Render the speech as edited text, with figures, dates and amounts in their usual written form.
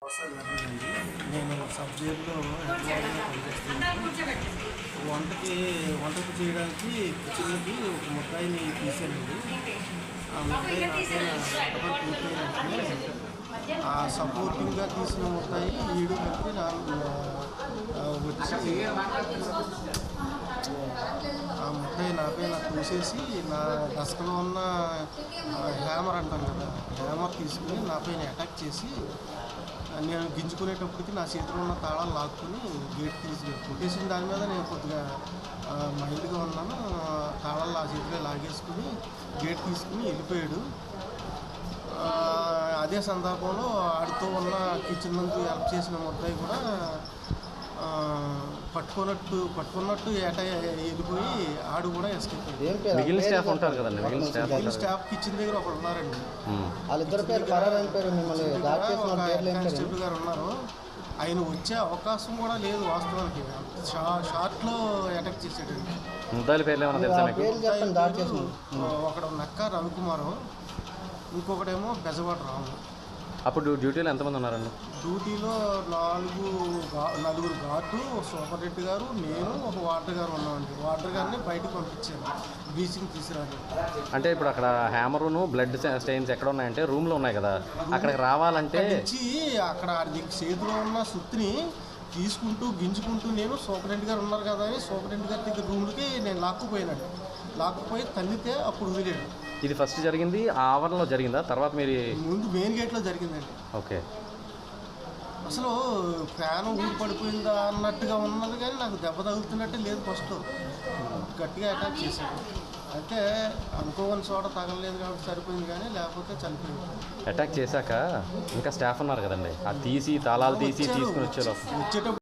నేను సబ్జెక్ట్లో పనిచేస్తున్నాను. వంటకు చేయడానికి కిచెన్కి ఒక ముద్దాయిని తీసానండి. ఆ ముద్దాయి ఆ సపోర్టింగ్గా తీసిన ముద్దాయి ఈడు కలిపి వచ్చి ఆ ముద్దాయి నా పైన చూసేసి నా డస్క్లో ఉన్న హ్యామర్ అంటాను కదా, హ్యామర్ తీసుకుని నా పైన అటాక్ చేసి నేను గింజుకునేటప్పటికి నా చేతిలో ఉన్న తాళాలు లాక్కుని గేట్ తీసుకెళ్ళి కొట్టేసిన దాని మీద నేను కొద్దిగా మైల్డ్గా ఉన్నాను. తాళాలు ఆ చేతిలో లాగేసుకుని గేట్ తీసుకుని వెళ్ళిపోయాడు. అదే సందర్భంలో ఆడితో ఉన్న కిచెన్ నుంచి హెల్ప్ చేసిన ముద్దాయి కూడా పట్టుకున్నట్టు వెళ్ళిపోయి ఆడు కూడా ఎస్కేప్ అయ్యాడు. మిగిలిన స్టాఫ్ ఉంటారు కదండి, మిగిలిన స్టాఫ్ కిచెన్ దగ్గర ఒకరు ఉన్నారండి. కానిస్టేబుల్ గారు ఉన్నారు. ఆయన వచ్చే అవకాశం కూడా లేదు వాస్తవానికి. షార్ట్లో అటాక్ చేసాడండి. ముద్దాయిల పేర్లు ఏమైనా తెలుసా మీకు? ఒకడు నక్క రవికుమారు, ఇంకొకటేమో బెజవాడ రాము. అప్పుడు డ్యూటీలో ఎంతమంది ఉన్నారండి? డ్యూటీలో నలుగురు గార్డు, సూపరింటెండెంట్ గారు, నేను, ఒక వార్డర్ గారు ఉన్నామండి. వార్డర్ గారిని బయటకు పంపించాను బ్లీచింగ్ తీసుకురాలి. అంటే ఇప్పుడు అక్కడ హ్యామరును బ్లడ్ స్టెయిన్స్ ఎక్కడ ఉన్నాయంటే రూమ్లో ఉన్నాయి కదా, అక్కడికి రావాలంటే అక్కడ చేతిలో ఉన్న సుత్తిని తీసుకుంటూ గింజుకుంటూ నేను సూపరింటెండెంట్ గారు ఉన్నారు కదా అని సూపరింటెండెంట్ గారి దగ్గర రూమ్కి నేను లాక్కుపోయి తల్లితే అప్పుడు వదిలేడు. ఇది ఫస్ట్ జరిగింది ఆ ఆవరణలో జరిగిందా? తర్వాత మీరు ముందు మెయిన్ గేట్లో జరిగిందండి. ఓకే. అసలు ఫ్యాన్ ఊరి పడిపోయిందా అన్నట్టుగా ఉన్నది, కానీ నాకు దెబ్బ తగులుతున్నట్టే లేదు. ఫస్ట్ గట్టిగా అటాక్ చేశాడు. అయితే అనుకోని చోట తగలలేదు కాబట్టి సరిపోయింది, కానీ లేకపోతే చనిపోయింది. అటాక్ చేశాక ఇంకా స్టాఫ్ ఉన్నారు కదండి, ఆ తీసి తాళాలు తీసుకుని వచ్చేటప్పుడు